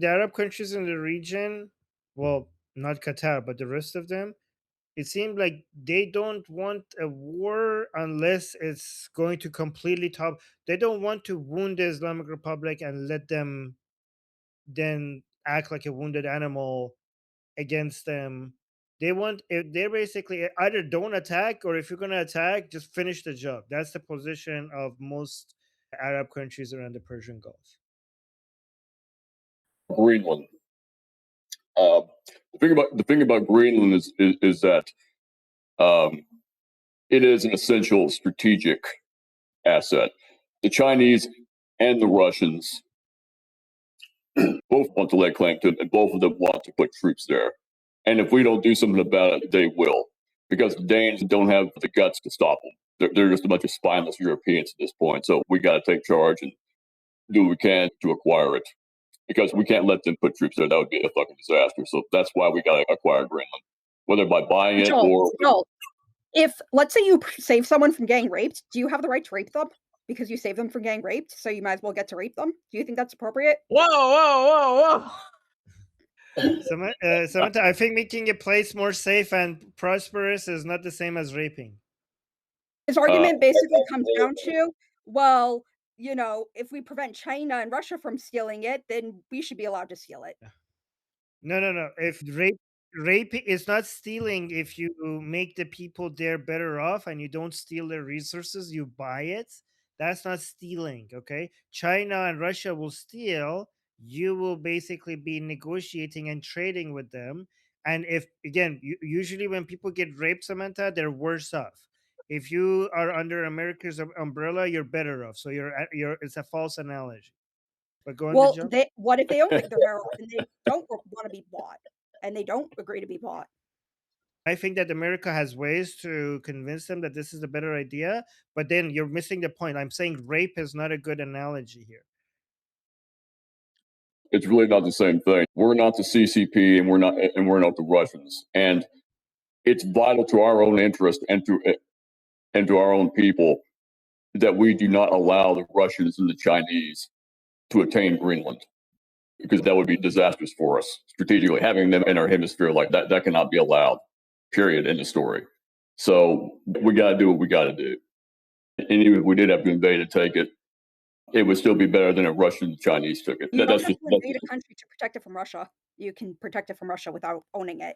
The Arab countries in the region, well, not Qatar, but the rest of them, it seemed like they don't want a war unless it's going to completely top. They don't want to wound the Islamic Republic and let them then act like a wounded animal against them. They want they're basically either don't attack, or if you're going to attack, just finish the job. That's the position of most Arab countries around the Persian Gulf. Greenland. Uh, the thing about Greenland is that um, it is an essential strategic asset. The Chinese and the Russians both want to lay claim to it, and both of them want to put troops there. And if we don't do something about it, they will, because the Danes don't have the guts to stop them. They're just a bunch of spineless Europeans at this point. So we got to take charge and do what we can to acquire it, because we can't let them put troops there. That would be a fucking disaster. So that's why we got to acquire Greenland, whether by buying it or. Joel, if let's say you save someone from getting raped, do you have the right to rape them because you saved them from getting raped? So you might as well get to rape them. Do you think that's appropriate? Whoa! Samantha, I think making a place more safe and prosperous is not the same as raping. His argument basically comes down to, well, if we prevent China and Russia from stealing it, then we should be allowed to steal it. No. If rape is not stealing, if you make the people there better off and you don't steal their resources, you buy it. That's not stealing, okay? China and Russia will steal. You will basically be negotiating and trading with them. And if, again, usually when people get raped, Samantha, they're worse off. If you are under America's umbrella, you're better off. So it's a false analogy. But go on. Well, what if they don't think they're better off and they don't want to be bought and they don't agree to be bought? I think that America has ways to convince them that this is a better idea, but then you're missing the point. I'm saying rape is not a good analogy here. It's really not the same thing. We're not the CCP, and we're not the Russians. And it's vital to our own interest and to our own people that we do not allow the Russians and the Chinese to attain Greenland, because that would be disastrous for us strategically. Having them in our hemisphere like that cannot be allowed. Period. End of story. So we got to do what we got to do. And even if we did have to invade and take it, it would still be better than if Russian and Chinese took it. You don't have to invade a country to protect it from Russia. You can protect it from Russia without owning it.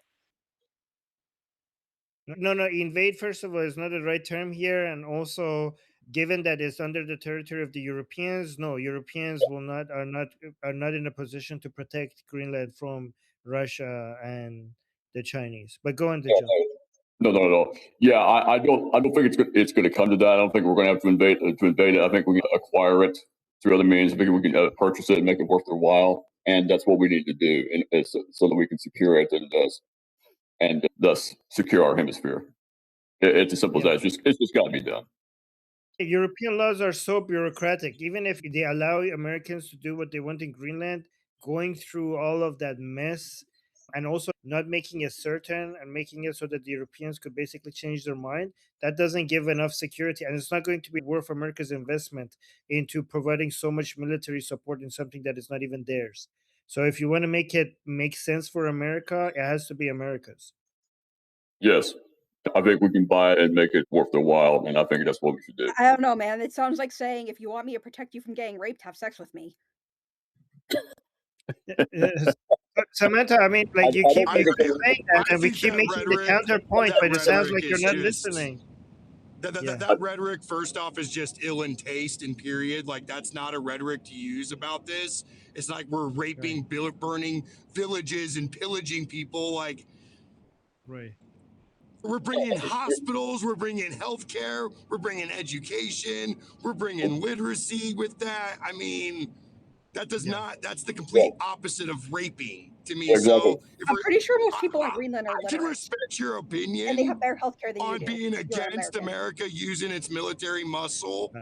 No. Invade, first of all, is not the right term here. And also, given that it's under the territory of the Europeans, no, Europeans are not in a position to protect Greenland from Russia and the Chinese. But go on, Joe. No. Yeah, I don't think it's going to come to that. I don't think we're going to have to invade it. I think we can acquire it through other means. I think we can purchase it and make it worth their while, and that's what we need to do, and so that we can secure it and thus secure our hemisphere. It's as simple as that. It's just got to be done. European laws are so bureaucratic. Even if they allow Americans to do what they want in Greenland, going through all of that mess, and also not making it certain and making it so that the Europeans could basically change their mind, that doesn't give enough security. And it's not going to be worth America's investment into providing so much military support in something that is not even theirs. So if you want to make it make sense for America, it has to be America's. Yes. I think we can buy it and make it worth their while, and I think that's what we should do. I don't know, man. It sounds like saying, if you want me to protect you from getting raped, have sex with me. Samantha, I mean, like, you keep saying that, and we keep making the counterpoint, but it sounds like you're not listening. That rhetoric, first off, is just ill in taste, and period. Like, that's not a rhetoric to use about this. It's like we're raping, burning villages and pillaging people. Like, right. We're bringing hospitals, we're bringing healthcare, we're bringing education, we're bringing literacy with that. I mean, that does not, that's the complete opposite of raping to me. Exactly. So I'm pretty sure most people in Greenland are I can respect your opinion and they have better healthcare than on you do. being against America using its military muscle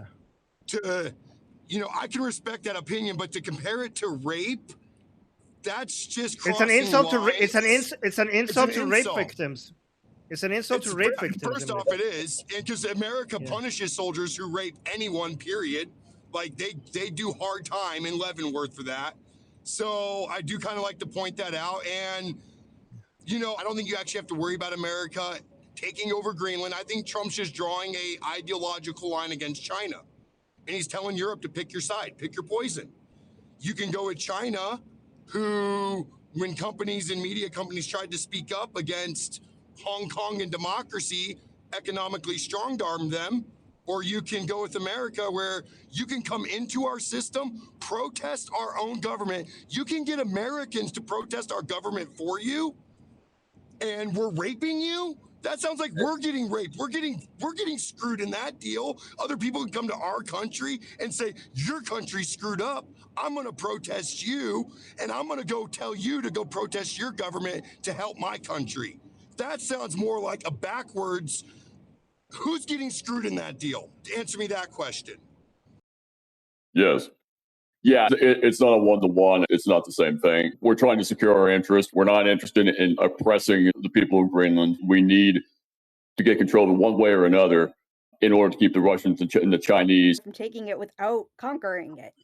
to, I can respect that opinion, but to compare it to rape, that's just crossing it's an insult lines. it's an insult to rape victims. It's an insult to rape victims. First off, it is, because America punishes soldiers who rape anyone, period. Like, they do hard time in Leavenworth for that. So I do kind of like to point that out. And, you know, I don't think you actually have to worry about America taking over Greenland. I think Trump's just drawing a ideological line against China. And he's telling Europe to pick your side, pick your poison. You can go with China, who, when companies and media companies tried to speak up against Hong Kong and democracy, economically strong-armed them. Or you can go with America, where you can come into our system, protest our own government. You can get Americans to protest our government for you, and we're raping you. That sounds like we're getting raped. We're getting screwed in that deal. Other people can come to our country and say, your country's screwed up. I'm going to protest you, and I'm going to go tell you to go protest your government to help my country. That sounds more like a backwards. Who's getting screwed in that deal? Answer me that question. Yes. Yeah, it's not a one-to-one. It's not the same thing. We're trying to secure our interest. We're not interested in oppressing the people of Greenland. We need to get control of it one way or another in order to keep the Russians and the Chinese from taking it without conquering it.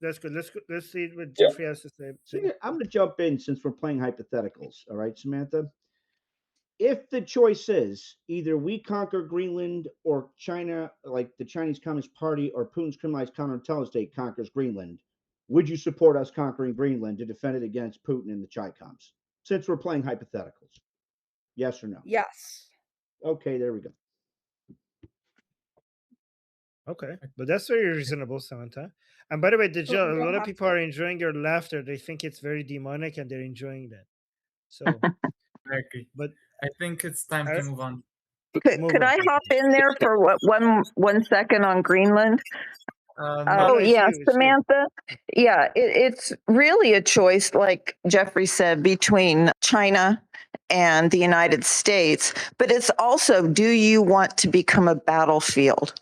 That's good. Let's see what Jeffrey has to say. So I'm going to jump in since we're playing hypotheticals. All right, Samantha. If the choice is either we conquer Greenland or China, like the Chinese Communist Party or Putin's criminalized counterintelligence state conquers Greenland, would you support us conquering Greenland to defend it against Putin and the Chi-Coms? Since we're playing hypotheticals. Yes or no? Yes. Okay, there we go. Okay, but that's very reasonable, Samantha. And by the way, a lot of people are enjoying your laughter. They think it's very demonic, and they're enjoying that. So, I agree. But I think it's time to move on. Could I hop in there for one second on Greenland? No, yeah, it's you. Samantha. Yeah, it's really a choice, like Jeffrey said, between China and the United States. But it's also, do you want to become a battlefield?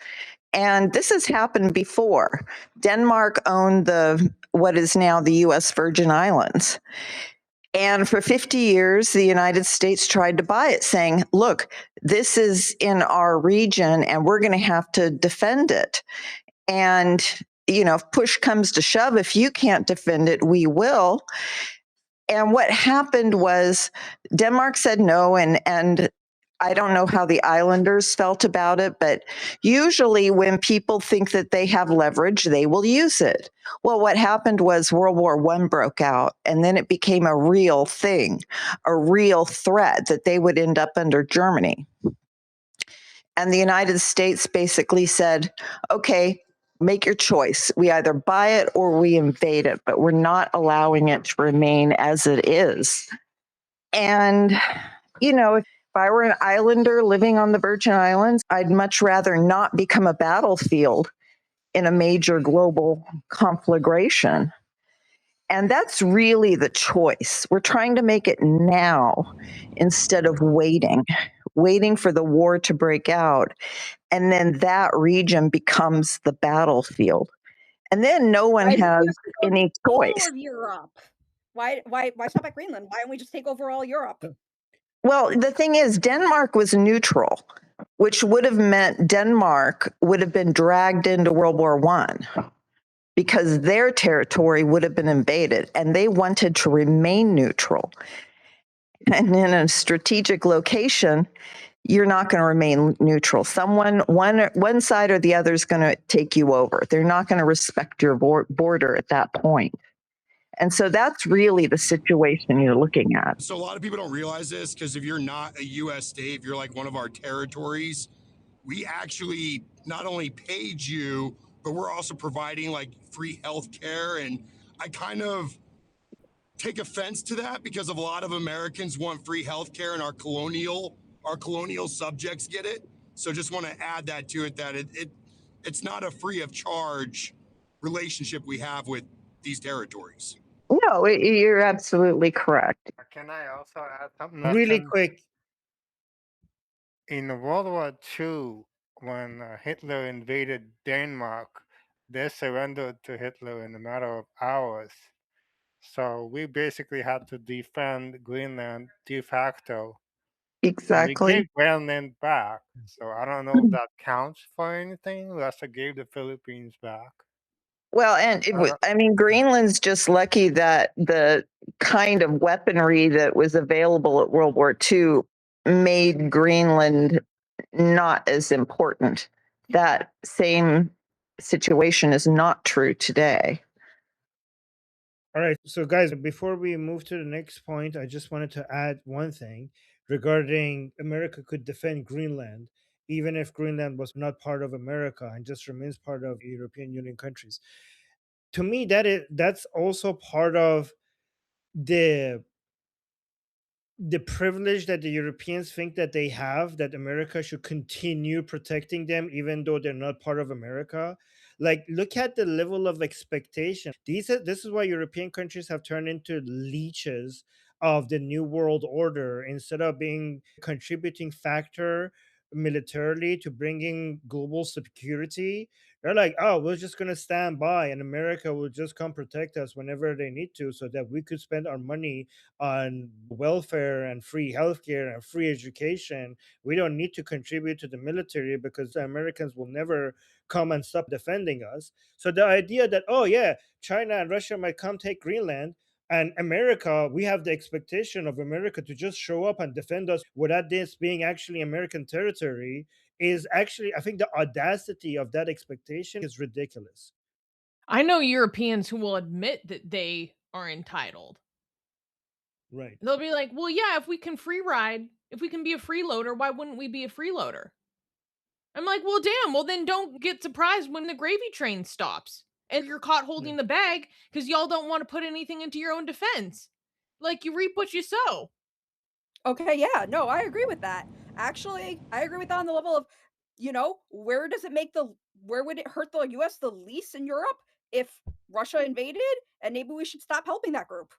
And this has happened before. Denmark owned what is now the U.S. Virgin Islands. And for 50 years, the United States tried to buy it, saying, look, this is in our region and we're going to have to defend it. And, you know, if push comes to shove, if you can't defend it, we will. And what happened was Denmark said no, and I don't know how the islanders felt about it, but usually when people think that they have leverage, they will use it. Well, what happened was World War I broke out, and then it became a real thing, a real threat that they would end up under Germany. And the United States basically said, okay, make your choice. We either buy it or we invade it, but we're not allowing it to remain as it is. And, you know, if I were an islander living on the Virgin Islands, I'd much rather not become a battlefield in a major global conflagration. And that's really the choice. We're trying to make it now instead of waiting for the war to break out. And then that region becomes the battlefield. And then no one has any choice. All of Europe. Why stop at Greenland? Why don't we just take over all Europe? Well, the thing is, Denmark was neutral, which would have meant Denmark would have been dragged into World War I because their territory would have been invaded, and they wanted to remain neutral. And in a strategic location, you're not going to remain neutral. One side or the other is going to take you over. They're not going to respect your border at that point. And so that's really the situation you're looking at. So a lot of people don't realize this, because if you're not a U.S. state, if you're like one of our territories, we actually not only paid you, but we're also providing like free health care. And I kind of take offense to that, because a lot of Americans want free health care and our colonial subjects get it. So just want to add that to it, that it's not a free of charge relationship we have with these territories. No, you're absolutely correct. Can I also add something? Really quick. In World War II, when Hitler invaded Denmark, they surrendered to Hitler in a matter of hours. So we basically had to defend Greenland de facto. Exactly. We gave Greenland back. So I don't know if that counts for anything. Russia gave the Philippines back. Well, and I mean, Greenland's just lucky that the kind of weaponry that was available at World War II made Greenland not as important. That same situation is not true today. All right. So, guys, before we move to the next point, I just wanted to add one thing regarding America could defend Greenland, even if Greenland was not part of America and just remains part of European Union countries. To me, that's also part of the privilege that the Europeans think that they have, that America should continue protecting them even though they're not part of America. Like, look at the level of expectation. This is why European countries have turned into leeches of the new world order instead of being contributing factor militarily to bringing global security. They're like, oh, we're just going to stand by and America will just come protect us whenever they need to so that we could spend our money on welfare and free healthcare and free education. We don't need to contribute to the military because the Americans will never come and stop defending us. So the idea that, oh yeah, China and Russia might come take Greenland, and America, we have the expectation of America to just show up and defend us without this being actually American territory, is actually, I think the audacity of that expectation is ridiculous. I know Europeans who will admit that they are entitled. Right. They'll be like, well, yeah, if we can free ride, if we can be a freeloader, why wouldn't we be a freeloader? I'm like, well, damn, well, then don't get surprised when the gravy train stops and you're caught holding the bag because y'all don't want to put anything into your own defense. Like, you reap what you sow. Okay, yeah, no, I agree with that. Actually, I agree with that on the level of, where would it hurt the US the least in Europe if Russia invaded? And maybe we should stop helping that group.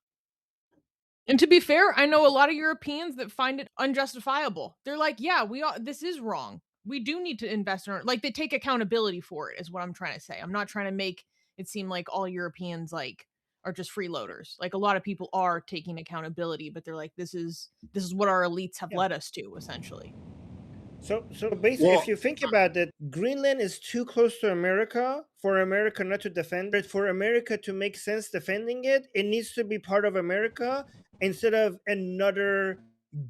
And to be fair, I know a lot of Europeans that find it unjustifiable. They're like, yeah, this is wrong. We do need to invest in like they take accountability for it is what I'm trying to say. I'm not trying to make it seem like all Europeans like are just freeloaders. Like a lot of people are taking accountability, but they're like, this is what our elites have led us to, essentially. So basically, if you think about it, Greenland is too close to America for America not to defend it. For America to make sense defending it, it needs to be part of America instead of another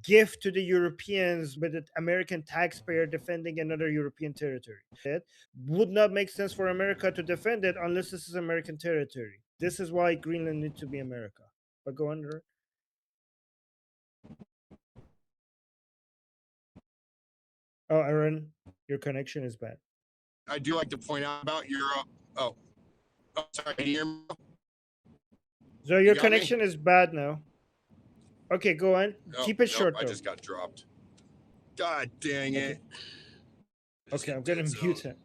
gift to the Europeans with an American taxpayer defending another European territory. It would not make sense for America to defend it unless this is American territory. This is why Greenland needs to be America. But go under. Oh, Aaron, your connection is bad. I do like to point out about Europe. Oh, sorry. Can you hear me? So your connection is bad now. Okay, go on. Keep it short, though. I just got dropped. God dang it. Okay, I'm going to mute him.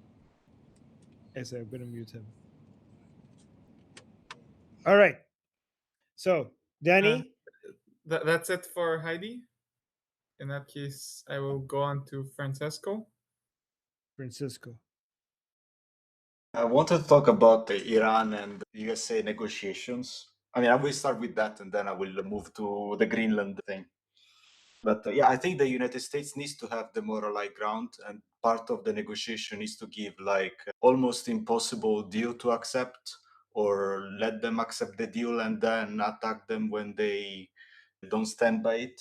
Yes, I'm going to mute him. All right. So, Danny? That's it for Heidi. In that case, I will go on to Francisco. I wanted to talk about the Iran and USA negotiations. I mean, I will start with that and then I will move to the Greenland thing. But yeah, I think the United States needs to have the moral high ground, and part of the negotiation is to give like almost impossible deal to accept, or let them accept the deal and then attack them when they don't stand by it.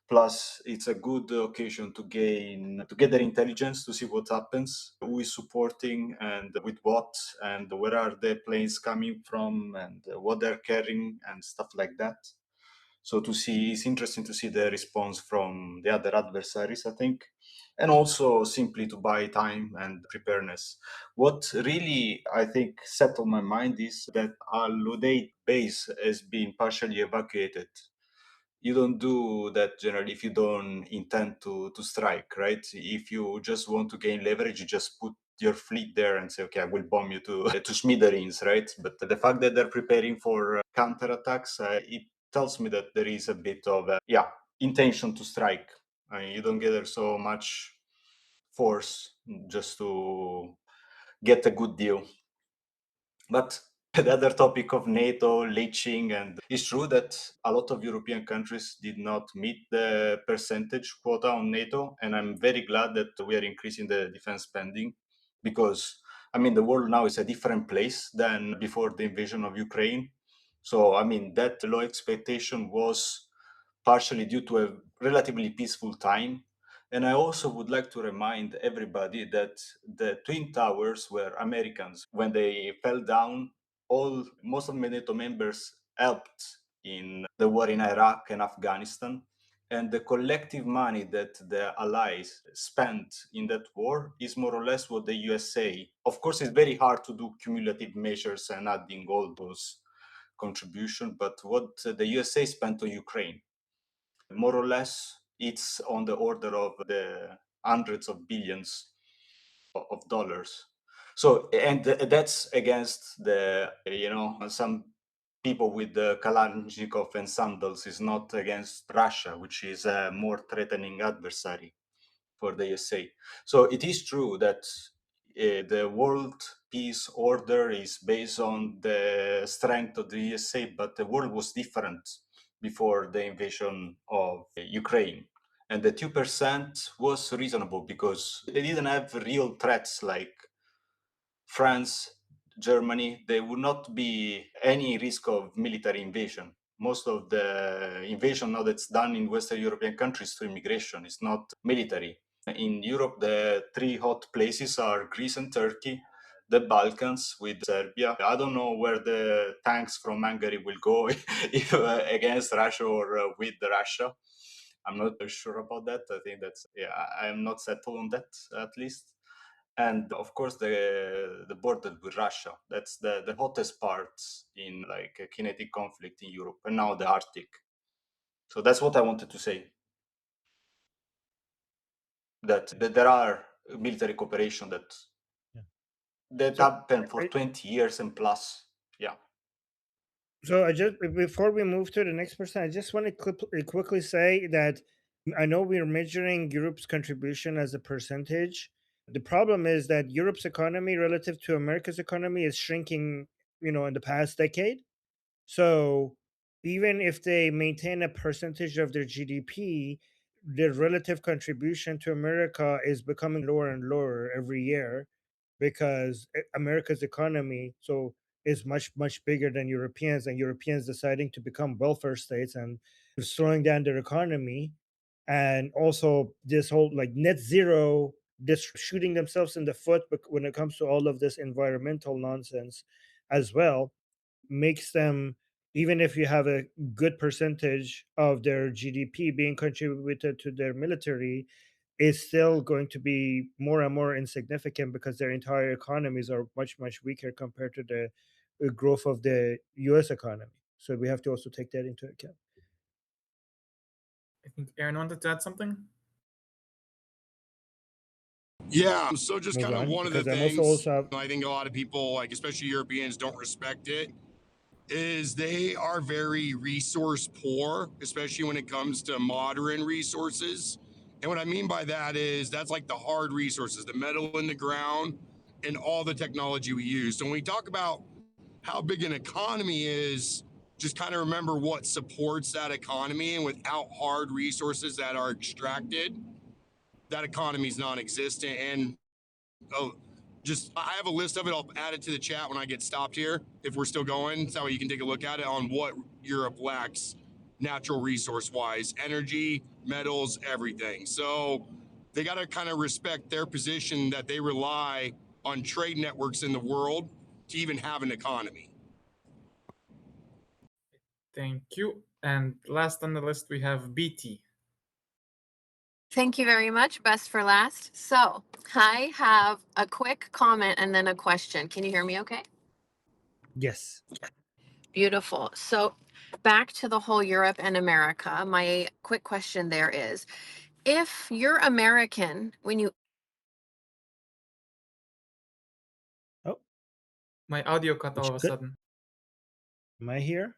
Plus, it's a good occasion to gather intelligence to see what happens, who is supporting and with what, and where are the planes coming from and what they're carrying and stuff like that. So it's interesting to see the response from the other adversaries, I think, and also simply to buy time and preparedness. What really, I think, settled my mind is that Al Udeid base has been partially evacuated. You don't do that generally if you don't intend to strike, right? If you just want to gain leverage, you just put your fleet there and say, okay, I will bomb you to smithereens, right? But the fact that they're preparing for counterattacks, it tells me that there is a bit of intention to strike. I mean, you don't gather so much force just to get a good deal. But the other topic of NATO, leeching, and it's true that a lot of European countries did not meet the percentage quota on NATO, and I'm very glad that we are increasing the defense spending, because I mean, the world now is a different place than before the invasion of Ukraine. So, I mean, that low expectation was partially due to a relatively peaceful time. And I also would like to remind everybody that the Twin Towers were Americans. When they fell down, most of the NATO members helped in the war in Iraq and Afghanistan. And the collective money that the Allies spent in that war is more or less what the USA. Of course, it's very hard to do cumulative measures and adding all those contributions, but what the USA spent on Ukraine, more or less, it's on the order of the hundreds of billions of dollars. So, and that's against the, some people with the Kalashnikov and sandals, is not against Russia, which is a more threatening adversary for the USA. So it is true that the world peace order is based on the strength of the USA, but the world was different before the invasion of Ukraine. And the 2% was reasonable because they didn't have real threats like France, Germany. There would not be any risk of military invasion. Most of the invasion now that's done in Western European countries through immigration is not military. In Europe, the three hot places are Greece and Turkey, the Balkans with Serbia. I don't know where the tanks from Hungary will go if against Russia or with Russia. I'm not sure about that. I think I'm not settled on that at least. And of course, the border with Russia. That's the hottest parts in like a kinetic conflict in Europe, and now the Arctic. So that's what I wanted to say. That there are military cooperation that happened for 20 years and plus. Yeah. So I just, before we move to the next person, I just want to quickly say that I know we're measuring Europe's contribution as a percentage. The problem is that Europe's economy relative to America's economy is shrinking, in the past decade. So even if they maintain a percentage of their GDP, their relative contribution to America is becoming lower and lower every year because America's economy is much bigger than Europeans, and Europeans deciding to become welfare states and slowing down their economy. And also this whole like net zero, this shooting themselves in the foot when it comes to all of this environmental nonsense as well, makes them, even if you have a good percentage of their GDP being contributed to their military, is still going to be more and more insignificant because their entire economies are much weaker compared to the growth of the US economy. So we have to also take that into account. I think Aaron wanted to add something. Yeah, so just Move kind of on, one of the because I'm things also I think a lot of people, like especially Europeans, don't respect it, is they are very resource poor, especially when it comes to modern resources. And what I mean by that is that's like the hard resources, the metal in the ground and all the technology we use. So when we talk about how big an economy is, just kind of remember what supports that economy. And without hard resources that are extracted, that economy is non-existent. And I have a list of it. I'll add it to the chat when I get stopped here, if we're still going. So you can take a look at it on what Europe lacks natural resource wise, energy, metals, everything. So they got to kind of respect their position that they rely on trade networks in the world to even have an economy. Thank you. And last on the list, we have BT. Thank you very much. Best for last. So I have a quick comment and then a question. Can you hear me okay? yes. Beautiful. So back to the whole Europe and America. My quick question there is, if you're American, when you... Oh, my audio cut all of a sudden. Am I here?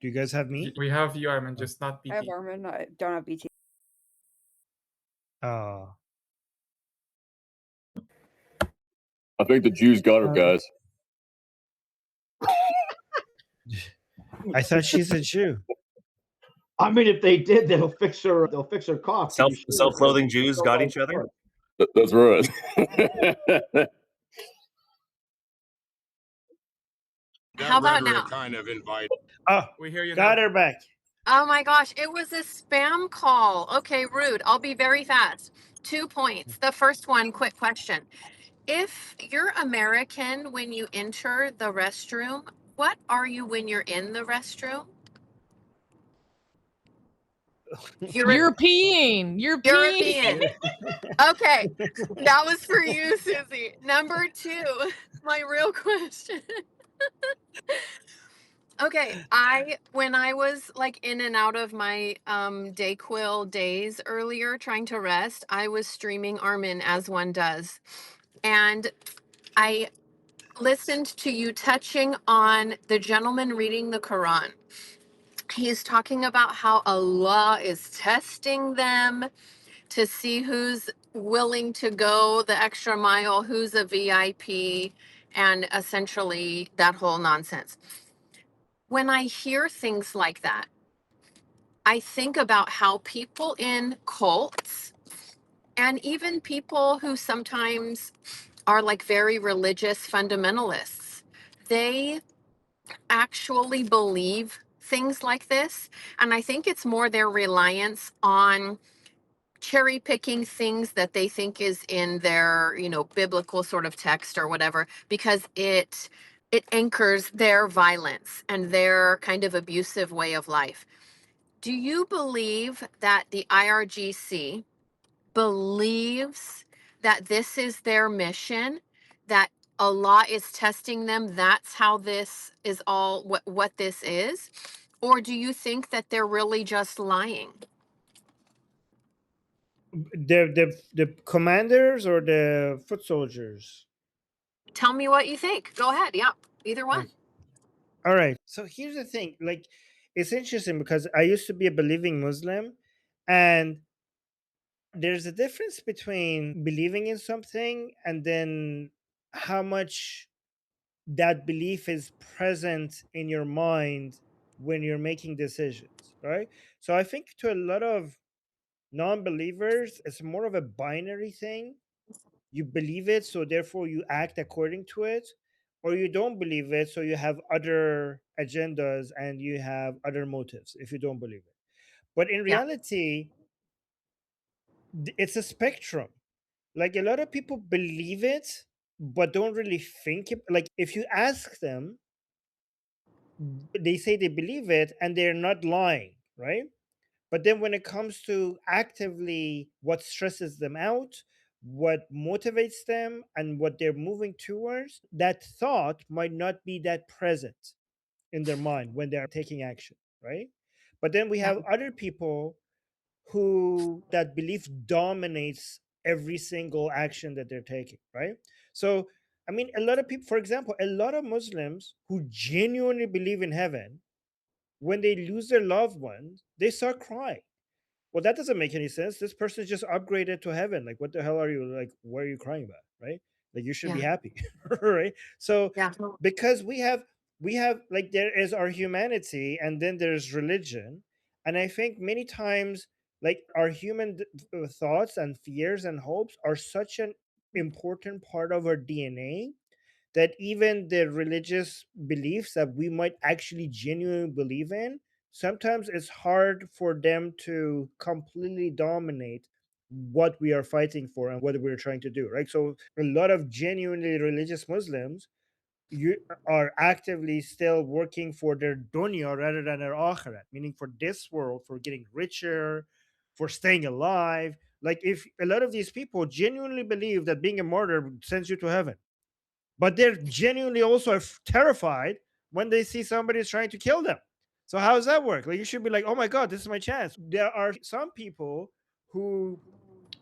Do you guys have me? We have you, Armin, just not BT. I have Armin. I don't have BT. Oh. I think the Jews got her, guys. I thought she's a Jew. I mean, if they did, they'll fix her cough. Self-loathing Jews got each other. That's right. How about rhetoric now? kind of invited. Oh, We hear you got now. her back. Oh my gosh, it was a spam call. Okay, rude. I'll be very fast. 2 points. The first one, quick question. If you're American when you enter the restroom, what are you when you're in the restroom? European. European. Okay, that was for you, Susie. Number 2, my real question. Okay, when I was like in and out of my Dayquil days earlier trying to rest, I was streaming Armin as one does. And I listened to you touching on the gentleman reading the Quran. He's talking about how Allah is testing them to see who's willing to go the extra mile, who's a VIP, and essentially that whole nonsense. When I hear things like that, I think about how people in cults and even people who sometimes are like very religious fundamentalists, they actually believe things like this. And I think it's more their reliance on cherry picking things that they think is in their, biblical sort of text or whatever, because it anchors their violence and their kind of abusive way of life. Do you believe that the IRGC believes that this is their mission, that Allah is testing them? That's how this is all what this is? Or do you think that they're really just lying? The commanders or the foot soldiers? Tell me what you think. Go ahead. Yeah, either one. All right. So here's the thing. Like, it's interesting because I used to be a believing Muslim, and there's a difference between believing in something and then how much that belief is present in your mind when you're making decisions, right? So I think to a lot of non-believers, it's more of a binary thing. You believe it, so therefore you act according to it, or you don't believe it, so you have other agendas and you have other motives if you don't believe it. But in Yeah. reality, it's a spectrum. Like, a lot of people believe it but don't really think it. Like, if you ask them, they say they believe it and they're not lying, right? But then when it comes to actively what stresses them out, what motivates them, and what they're moving towards, that thought might not be that present in their mind when they're taking action, right? But then we Yeah. have other people who that belief dominates every single action that they're taking, right? So, I mean, a lot of people, for example, a lot of Muslims who genuinely believe in heaven, when they lose their loved ones, they start crying. Well, that doesn't make any sense. This person just upgraded to heaven. Like, what the hell are you, like, what are you crying about, right? Like, you should be Yeah. happy, right? So Yeah. because we have like, there is our humanity and then there's religion. And I think many times, like, our human thoughts and fears and hopes are such an important part of our DNA that even the religious beliefs that we might actually genuinely believe in, sometimes it's hard for them to completely dominate what we are fighting for and what we're trying to do, right? So a lot of genuinely religious Muslims, you are actively still working for their dunya rather than their akhirat, meaning for this world, for getting richer, for staying alive. Like, if a lot of these people genuinely believe that being a martyr sends you to heaven, but they're genuinely also terrified when they see somebody's trying to kill them. So how does that work? Like, you should be like, oh my god, this is my chance. There are some people who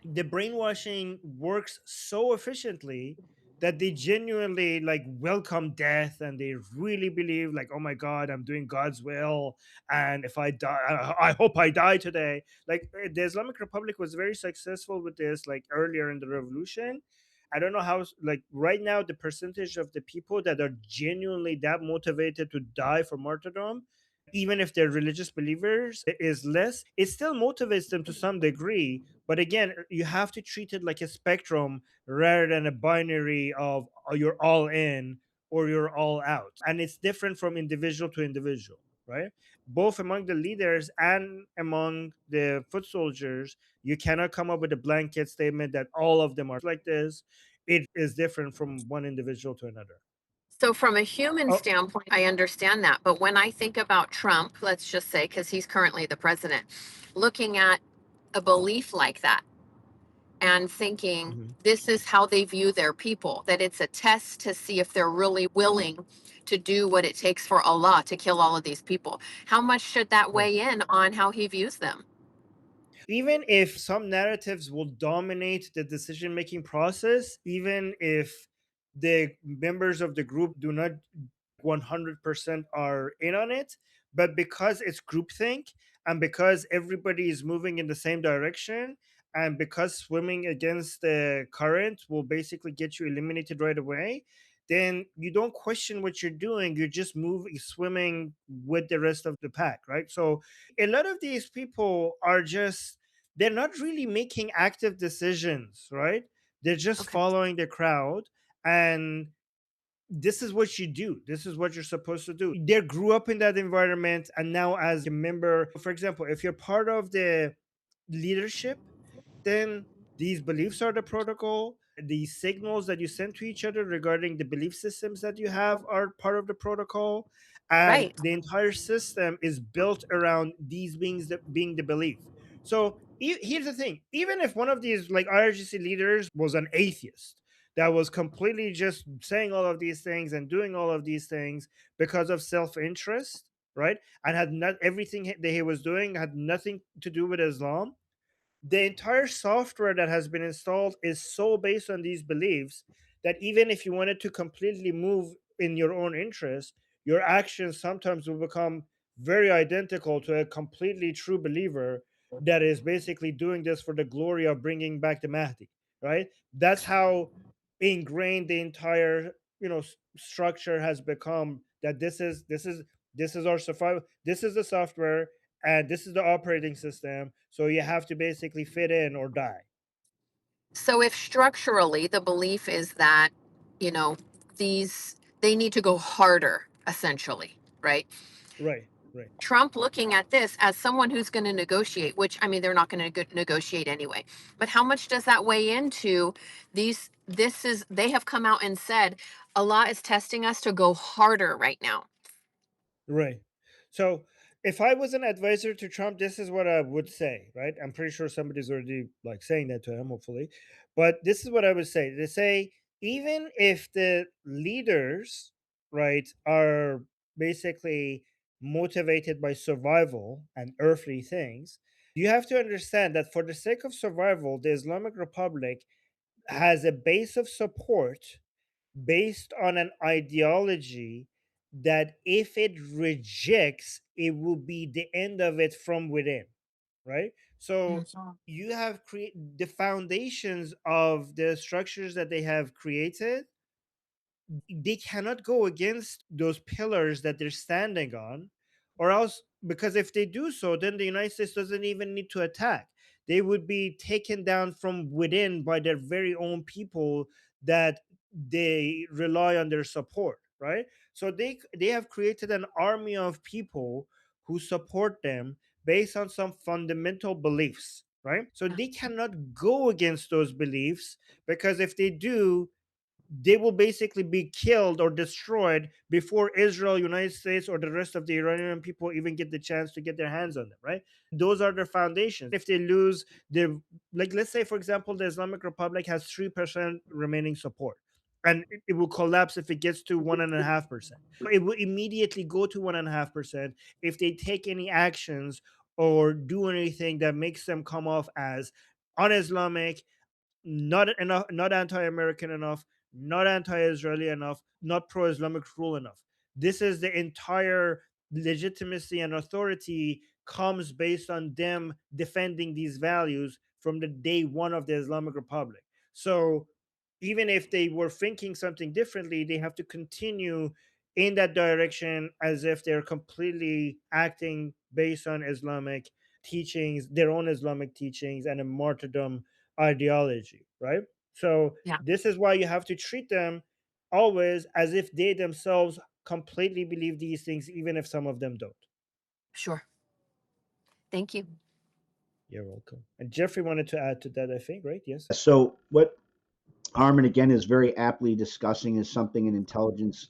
the brainwashing works so efficiently that they genuinely, like, welcome death, and they really believe, like, oh my god, I'm doing God's will, and if I die, I hope I die today. Like, the Islamic Republic was very successful with this, like, earlier in the revolution. I don't know how, like, right now the percentage of the people that are genuinely that motivated to die for martyrdom, even if they're religious believers, is less. It still motivates them to some degree, but again, you have to treat it like a spectrum rather than a binary of, oh, you're all in or you're all out. And it's different from individual to individual, right? Both among the leaders and among the foot soldiers, you cannot come up with a blanket statement that all of them are like this. It is different from one individual to another. So from a human Oh, standpoint, I understand that. But when I think about Trump, let's just say, because he's currently the president, looking at a belief like that and thinking mhm. this is how they view their people, that it's a test to see if they're really willing to do what it takes for Allah to kill all of these people. How much should that Right. weigh in on how he views them? Even if some narratives will dominate the decision making process, even if the members of the group do not 100% are in on it, but because it's groupthink and because everybody is moving in the same direction, and because swimming against the current will basically get you eliminated right away, then you don't question what you're doing. You just move swimming with the rest of the pack, right? So a lot of these people are just, they're not really making active decisions, right? They're just Okay. following the crowd. And this is what you do. This is what you're supposed to do. They grew up in that environment. And now, as a member, for example, if you're part of the leadership, then these beliefs are the protocol. The signals that you send to each other regarding the belief systems that you have are part of the protocol. And Right. the entire system is built around these beings that being the belief. So here's the thing: even if one of these like IRGC leaders was an atheist that was completely just saying all of these things and doing all of these things because of self-interest, right? And had not everything that he was doing had nothing to do with Islam, the entire software that has been installed is so based on these beliefs that even if you wanted to completely move in your own interest, your actions sometimes will become very identical to a completely true believer that is basically doing this for the glory of bringing back the Mahdi, right? That's how ingrained the entire structure has become. That this is our survival. This is the software and this is the operating system. So you have to basically fit in or die. So if structurally the belief is that, you know, these they need to go harder, essentially, right? Right, right, Trump looking at this as someone who's going to negotiate, which I mean, they're not going to negotiate anyway. But how much does that weigh into these? This is, they have come out and said Allah is testing us to go harder right now. right. So if I was an advisor to Trump, this is what I would say, right? I'm pretty sure somebody's already like saying that to him, hopefully. But this is what I would say. They say even if the leaders, right, are basically motivated by survival and earthly things, you have to understand that for the sake of survival, the Islamic Republic has a base of support based on an ideology that if it rejects, it will be the end of it from within, right? So you have created the foundations of the structures that they have created. They cannot go against those pillars that they're standing on, or else, because if they do so, then the United States doesn't even need to attack. They would be taken down from within by their very own people that they rely on their support, right? So they have created an army of people who support them based on some fundamental beliefs, right? So they cannot go against those beliefs, because if they do, they will basically be killed or destroyed before Israel, United States, or the rest of the Iranian people even get the chance to get their hands on them, right? Those are their foundations. If they lose the, like, let's say, for example, the Islamic Republic has 3% remaining support, and it will collapse if it gets to 1.5%. It will immediately go to 1.5% if they take any actions or do anything that makes them come off as un-Islamic, not enough, not anti-American enough, not anti-Israeli enough, not pro-Islamic rule enough. This is the entire legitimacy and authority comes based on them defending these values from the day one of the Islamic Republic. So even if they were thinking something differently, they have to continue in that direction as if they're completely acting based on Islamic teachings, their own Islamic teachings, and a martyrdom ideology, right? So Yeah. this is why you have to treat them always as if they themselves completely believe these things, even if some of them don't. Sure. Thank you. You're welcome. And Jeffrey wanted to add to that, I think, right? Yes. So what Armin again is very aptly discussing is something in intelligence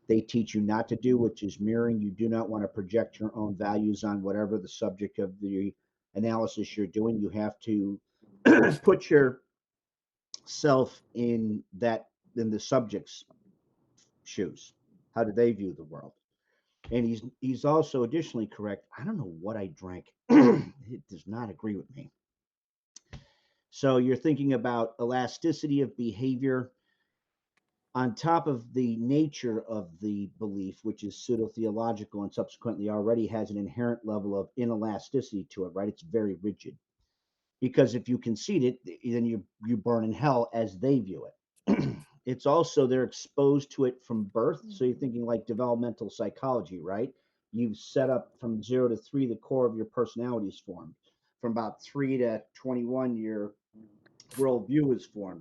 they teach you not to do, which is mirroring. You do not want to project your own values on whatever the subject of the analysis you're doing. You have to put yourself in the subject's shoes. How do they view the world? And he's also additionally correct. I don't know what I drank. It does not agree with me. So you're thinking about elasticity of behavior on top of the nature of the belief, which is pseudo-theological and subsequently already has an inherent level of inelasticity to it, right? It's very rigid. Because if you concede it, then you burn in hell as they view it. It's also they're exposed to it from birth. So you're thinking like developmental psychology, right? You've set up from 0 to 3, the core of your personality is formed. From about 3 to 21, your worldview is formed.